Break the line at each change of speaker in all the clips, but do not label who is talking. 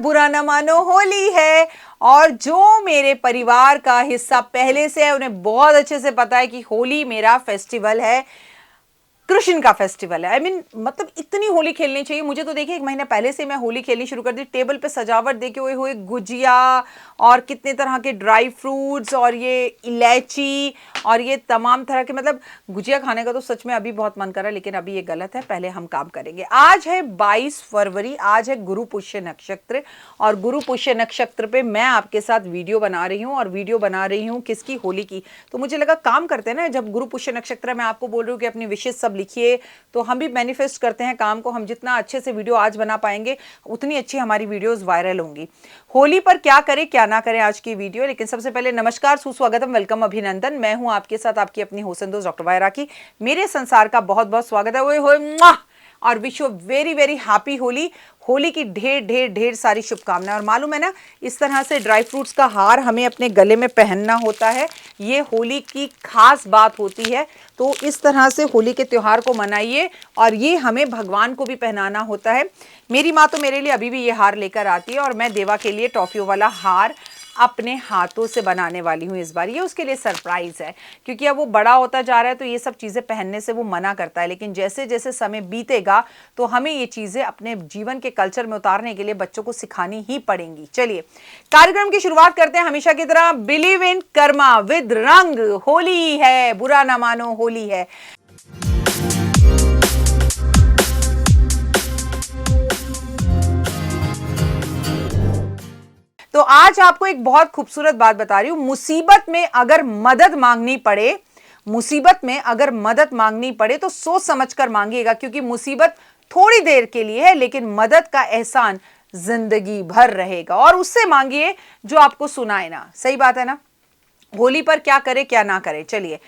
बुरा न मानो होली है। और जो मेरे परिवार का हिस्सा पहले से है उन्हें बहुत अच्छे से पता है कि होली मेरा फेस्टिवल है, कृष्ण का फेस्टिवल है। मतलब इतनी होली खेलनी चाहिए मुझे तो। देखिए 1 महीने पहले से मैं होली खेलनी शुरू कर दी। टेबल पे सजावट देखे हुए गुजिया और कितने तरह के ड्राई फ्रूट्स और ये इलायची और ये तमाम तरह के, मतलब गुजिया खाने का तो सच में अभी बहुत मन कर रहा है, लेकिन अभी ये गलत है। पहले हम काम करेंगे। आज है 22 फरवरी, आज है गुरु पुष्य नक्षत्र। और गुरु पुष्य नक्षत्र पे मैं आपके साथ वीडियो बना रही हूँ, और वीडियो बना रही हूँ किसकी? होली की। तो मुझे लगा काम करते हैं ना, जब गुरु पुष्य नक्षत्र मैं आपको बोल रही हूँ कि अपनी विशेष सब लिखिए, तो हम भी मैनिफेस्ट करते हैं काम को। हम जितना अच्छे से वीडियो आज बना पाएंगे उतनी अच्छी हमारी वीडियोस वायरल होंगी। होली पर क्या करें क्या ना करें आज की वीडियो। लेकिन सबसे पहले नमस्कार, सुस्वागतम, वेलकम, अभिनंदन। मैं हूं आपके साथ आपकी अपनी होसन दोस्त डॉक्टर वायरा की। मेरे संसार का बहुत बहुत स्वागत है। ओए होए और wish you very very happy Holi. Holi की ढेर ढेर ढेर सारी शुभकामनाएं। और मालूम है ना, इस तरह से ड्राई फ्रूट्स का हार हमें अपने गले में पहनना होता है, ये होली की खास बात होती है। तो इस तरह से होली के त्योहार को मनाइए, और ये हमें भगवान को भी पहनाना होता है। मेरी माँ तो मेरे लिए अभी भी ये हार लेकर आती है, और मैं देवा के लिए टॉफियों वाला हार अपने हाथों से बनाने वाली हूँ इस बार। ये उसके लिए सरप्राइज है, क्योंकि अब वो बड़ा होता जा रहा है तो ये सब चीज़ें पहनने से वो मना करता है। लेकिन जैसे जैसे समय बीतेगा तो हमें ये चीज़ें अपने जीवन के कल्चर में उतारने के लिए बच्चों को सिखानी ही पड़ेंगी। चलिए कार्यक्रम की शुरुआत करते हैं हमेशा की तरह। बिलीव इन कर्मा विद रंग। होली है, बुरा ना मानो होली है। तो आज आपको एक बहुत खूबसूरत बात बता रही हूं। मुसीबत में अगर मदद मांगनी पड़े, मुसीबत में अगर मदद मांगनी पड़े तो सोच समझकर मांगिएगा, क्योंकि मुसीबत थोड़ी देर के लिए है, लेकिन मदद का एहसान जिंदगी भर रहेगा। और उससे मांगिए जो आपको सुनाए ना। सही बात है ना। होली पर क्या करे क्या ना करे। चलिए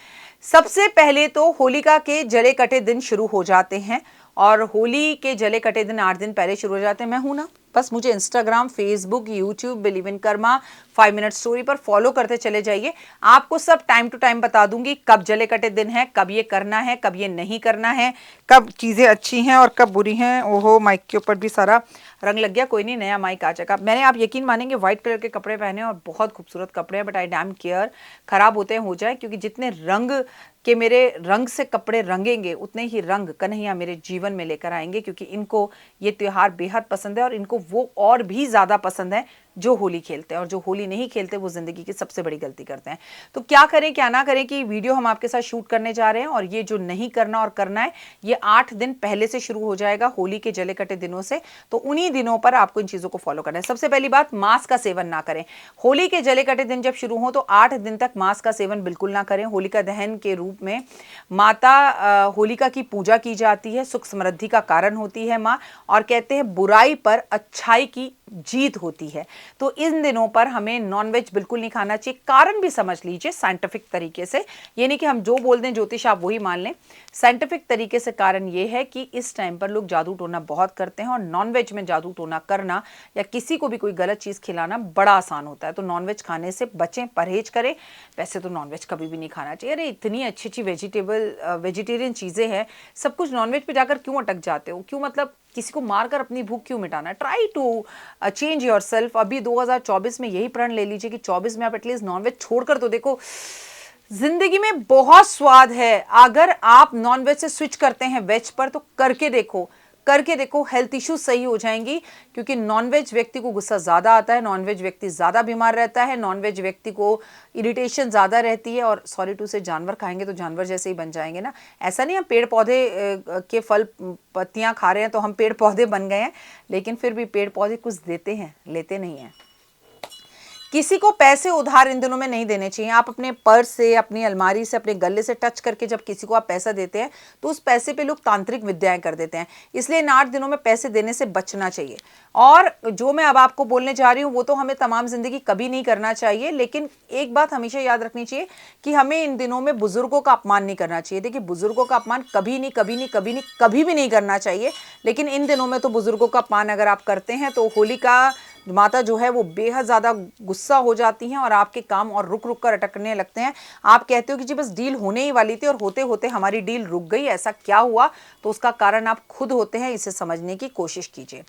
सबसे पहले तो होलिका के जले कटे दिन शुरू हो जाते हैं, और होली के जले कटे दिन 8 दिन पहले शुरू हो जाते हैं। मैं हूं ना, बस मुझे Instagram, Facebook, YouTube, believe in Karma, 5 minute story पर फॉलो करते चले जाइए। आपको सब टाइम टू टाइम बता दूंगी कब जले कटे दिन है, कब ये करना है, कब ये नहीं करना है, कब चीज़ें अच्छी हैं और कब बुरी हैं। ओहो, माइक के ऊपर भी सारा रंग लग गया। कोई नहीं, नया माइक आ जाएगा। मैंने, आप यकीन मानेंगे, व्हाइट कलर के कपड़े पहने और बहुत खूबसूरत कपड़े हैं, बट आई डैम केयर खराब होते हैं हो जाए, क्योंकि जितने रंग के मेरे रंग से कपड़े रंगेंगे उतने ही रंग कन्हैया मेरे जीवन में लेकर आएंगे, क्योंकि इनको ये त्योहार बेहद पसंद है, और इनको वो और भी ज़्यादा पसंद है जो होली खेलते हैं। और जो होली नहीं खेलते वो ज़िंदगी की सबसे बड़ी गलती करते हैं। तो क्या करें क्या ना करें कि वीडियो हम आपके साथ शूट करने जा रहे हैं, और ये जो नहीं करना और करना है ये 8 दिन पहले से शुरू हो जाएगा, होली के जले कटे दिनों से। तो उन्हीं दिनों पर आपको इन चीज़ों को फॉलो करना है। सबसे पहली बात, मांस का सेवन ना करें। होली के जले कटे दिन जब शुरू हो तो 8 दिन तक मांस का सेवन बिल्कुल ना करें। होलिका दहन के रूप में माता होलिका की पूजा की जाती है, सुख समृद्धि का कारण होती है माँ, और कहते हैं बुराई पर अच्छाई की जीत होती है। तो इन दिनों पर हमें नॉनवेज बिल्कुल नहीं खाना चाहिए। कारण भी समझ लीजिए साइंटिफिक तरीके से, ये नहीं कि हम जो बोल दें ज्योतिष आप वही मान लें। साइंटिफिक तरीके से कारण ये है कि इस टाइम पर लोग जादू टोना बहुत करते हैं, और नॉनवेज में जादू टोना करना या किसी को भी कोई गलत चीज़ खिलाना बड़ा आसान होता है। तो नॉनवेज खाने से बचें, परहेज करें। वैसे तो नॉनवेज कभी भी नहीं खाना चाहिए। अरे इतनी अच्छी अच्छी वेजिटेरियन चीज़ें हैं, सब कुछ नॉनवेज पे जाकर क्यों अटक जाते हो? क्यों, मतलब किसी को मारकर अपनी भूख क्यों मिटाना? Try to change yourself. अभी 2024 में यही प्रण ले लीजिए कि 24 में आप एटलीस्ट नॉनवेज छोड़कर तो देखो। जिंदगी में बहुत स्वाद है। अगर आप नॉनवेज से स्विच करते हैं वेज पर तो करके देखो, करके देखो, हेल्थ इश्यूज सही हो जाएंगी। क्योंकि नॉनवेज व्यक्ति को गुस्सा ज़्यादा आता है, नॉनवेज व्यक्ति ज़्यादा बीमार रहता है, नॉनवेज व्यक्ति को इरिटेशन ज़्यादा रहती है, और सॉरी टू से जानवर खाएंगे तो जानवर जैसे ही बन जाएंगे ना। ऐसा नहीं हम पेड़ पौधे के फल पत्तियाँ खा रहे हैं तो हम पेड़ पौधे बन गए हैं, लेकिन फिर भी पेड़ पौधे कुछ देते हैं, लेते नहीं हैं। किसी को पैसे उधार इन दिनों में नहीं देने चाहिए। आप अपने पर्स से, अपनी अलमारी से, अपने गले से टच करके जब किसी को आप पैसा देते हैं तो उस पैसे पे लोग तांत्रिक विद्याएं कर देते हैं। इसलिए इन 8 दिनों में पैसे देने से बचना चाहिए। और जो मैं अब आपको बोलने जा रही हूँ वो तो हमें तमाम जिंदगी कभी नहीं करना चाहिए, लेकिन एक बात हमेशा याद रखनी चाहिए कि हमें इन दिनों में बुजुर्गों का अपमान नहीं करना चाहिए। देखिए बुजुर्गों का अपमान कभी नहीं, कभी नहीं, कभी नहीं, कभी भी नहीं करना चाहिए, लेकिन इन दिनों में तो बुजुर्गों का अपमान अगर आप करते हैं तो होली का माता जो है वो बेहद ज़्यादा गुस्सा हो जाती हैं और आपके काम और रुक रुक कर अटकने लगते हैं। आप कहते हो कि जी बस डील होने ही वाली थी और होते होते हमारी डील रुक गई, ऐसा क्या हुआ? तो उसका कारण आप खुद होते हैं, इसे समझने की कोशिश कीजिए।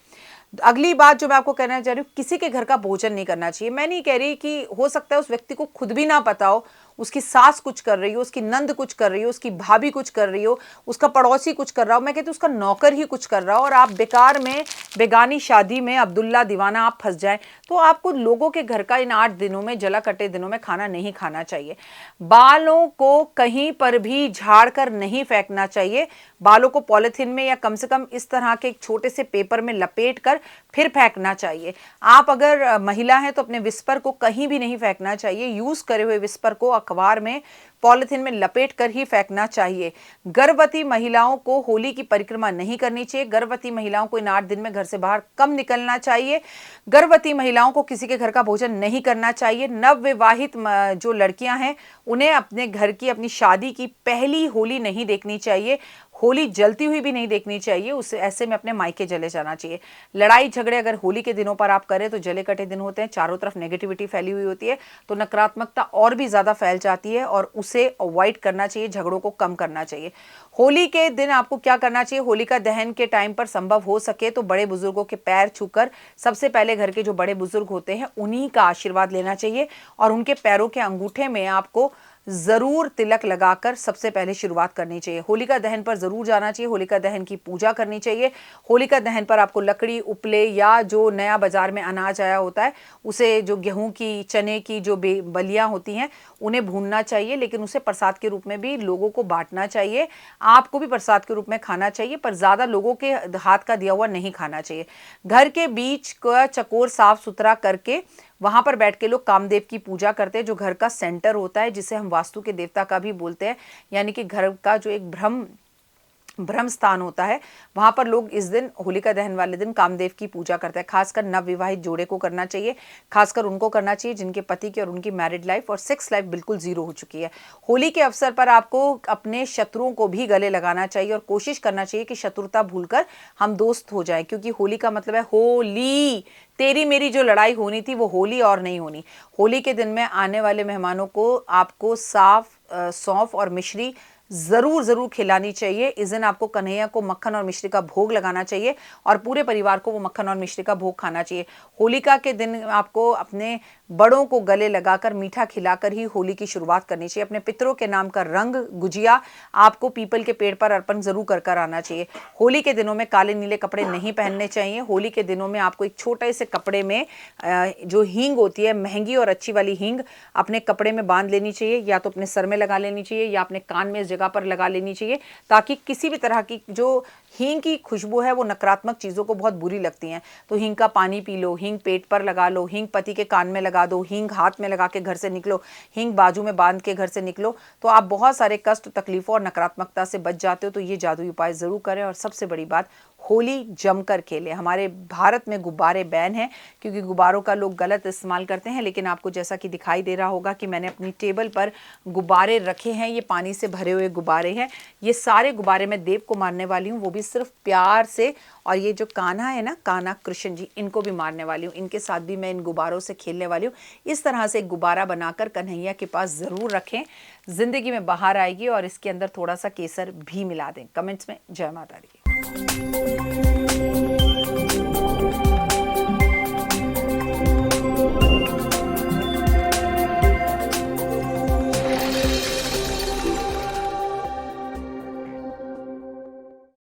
अगली बात जो मैं आपको कहना चाह रही हूँ, किसी के घर का भोजन नहीं करना चाहिए। मैं नहीं कह रही कि हो सकता है उस व्यक्ति को खुद भी ना पता हो, उसकी सास कुछ कर रही हो, उसकी नंद कुछ कर रही हो, उसकी भाभी कुछ कर रही हो, उसका पड़ोसी कुछ कर रहा हो, मैं कहती हूँ उसका नौकर ही कुछ कर रहा हो, और आप बेकार में बेगानी शादी में अब्दुल्ला दीवाना आप फंस जाएं, तो आपको लोगों के घर का इन 8 दिनों में, जला कटे दिनों में खाना नहीं खाना चाहिए। बालों को कहीं पर भी झाड़ कर नहीं फेंकना चाहिए। बालों को पॉलिथीन में या कम से कम इस तरह के एक छोटे से पेपर में लपेट कर फिर फेंकना चाहिए। आप अगर महिला हैं तो अपने विस्पर को कहीं भी नहीं फेंकना चाहिए। यूज करे हुए विस्पर को अखबार में, पॉलिथीन में लपेट कर ही फेंकना चाहिए। गर्भवती महिलाओं को होली की परिक्रमा नहीं करनी चाहिए। गर्भवती महिलाओं को इन 8 दिन में घर से बाहर कम निकलना चाहिए। गर्भवती महिलाओं को किसी के घर का भोजन नहीं करना चाहिए। नवविवाहित जो लड़कियां हैं उन्हें अपने घर की, अपनी शादी की पहली होली नहीं देखनी चाहिए। होली जलती हुई भी नहीं देखनी चाहिए। उस ऐसे में अपने मायके चले जाना चाहिए। लड़ाई झगड़े अगर होली के दिनों पर आप करें तो जले कटे दिन होते हैं, चारों तरफ नेगेटिविटी फैली हुई होती है, तो नकारात्मकता और भी ज़्यादा फैल जाती है और उसे अवॉइड करना चाहिए, झगड़ों को कम करना चाहिए। होली के दिन आपको क्या करना चाहिए? होलिका दहन के टाइम पर संभव हो सके तो बड़े बुजुर्गों के पैर छूकर, सबसे पहले घर के जो बड़े बुजुर्ग होते हैं उन्हीं का आशीर्वाद लेना चाहिए और उनके पैरों के अंगूठे में आपको जरूर तिलक लगाकर सबसे पहले शुरुआत करनी चाहिए। होलिका दहन पर जरूर जाना चाहिए, होलिका दहन की पूजा करनी चाहिए। होलिका दहन पर आपको लकड़ी, उपले या जो नया बाजार में अनाज आया होता है उसे, जो गेहूं की, चने की जो बलियां होती हैं उन्हें भूनना चाहिए, लेकिन उसे प्रसाद के रूप में भी लोगों को बांटना चाहिए। आपको भी प्रसाद के रूप में खाना चाहिए, पर ज्यादा लोगों के हाथ का दिया हुआ नहीं खाना चाहिए। घर के बीच का चकोर साफ सुथरा करके वहां पर बैठ के लोग कामदेव की पूजा करते हैं, जो घर का सेंटर होता है, जिसे हम वास्तु के देवता का भी बोलते हैं, यानी कि घर का जो एक ब्रह्म स्थान होता है, वहां पर लोग इस दिन, होलिका दहन वाले दिन, कामदेव की पूजा करते हैं। खासकर नवविवाहित जोड़े को करना चाहिए, खासकर उनको करना चाहिए जिनके पति की और उनकी मैरिड लाइफ और सेक्स लाइफ बिल्कुल जीरो हो चुकी है। होली के अवसर पर आपको अपने शत्रुओं को भी गले लगाना चाहिए और कोशिश करना चाहिए कि शत्रुता भूलकर हम दोस्त हो जाएं, क्योंकि होली का मतलब है होली। तेरी मेरी जो लड़ाई होनी थी वो होली और नहीं होनी। होली के दिन में आने वाले मेहमानों को आपको सौंफ और मिश्री जरूर खिलानी चाहिए। इस दिन आपको कन्हैया को मक्खन और मिश्री का भोग लगाना चाहिए और पूरे परिवार को वो मक्खन और मिश्री का भोग खाना चाहिए। होलिका के दिन आपको अपने बड़ों को गले लगाकर, मीठा खिलाकर ही होली की शुरुआत करनी चाहिए। अपने पितरों के नाम का रंग, गुजिया आपको पीपल के पेड़ पर अर्पण जरूर कर आना चाहिए। होली के दिनों में काले नीले कपड़े नहीं पहनने चाहिए। होली के दिनों में आपको एक छोटे से कपड़े में जो हींग होती है, महंगी और अच्छी वाली हींग, अपने कपड़े में बांध लेनी चाहिए, या तो अपने सर में लगा लेनी चाहिए या अपने कान में इस जगह पर लगा लेनी चाहिए, ताकि किसी भी तरह की जो हींग की खुशबू है वो नकारात्मक चीज़ों को बहुत बुरी लगती हैं। तो हींग का पानी पी लो, हींग पेट पर लगा लो, हींग पति के कान में लगा दो, हींग हाथ में लगा के घर से निकलो, हींग बाजू में बांध के घर से निकलो, तो आप बहुत सारे कष्ट, तकलीफों और नकारात्मकता से बच जाते हो। तो ये जादुई उपाय जरूर करें और सबसे बड़ी बात, होली जमकर खेलें। हमारे भारत में गुब्बारे बैन हैं क्योंकि गुब्बारों का लोग गलत इस्तेमाल करते हैं, लेकिन आपको जैसा कि दिखाई दे रहा होगा कि मैंने अपनी टेबल पर गुब्बारे रखे हैं, ये पानी से भरे हुए गुब्बारे हैं। ये सारे गुब्बारे मैं देव को मारने वाली हूँ, वो भी सिर्फ प्यार से। और ये जो कान्हा है ना, कान्हा कृष्ण जी, इनको भी मारने वाली हूँ, इनके साथ भी मैं इन गुब्बारों से खेलने वाली हूँ। इस तरह से गुब्बारा बनाकर कन्हैया के पास ज़रूर रखें, ज़िंदगी में बाहर आएगी। और इसके अंदर थोड़ा सा केसर भी मिला दें। कमेंट्स में जय माता दी।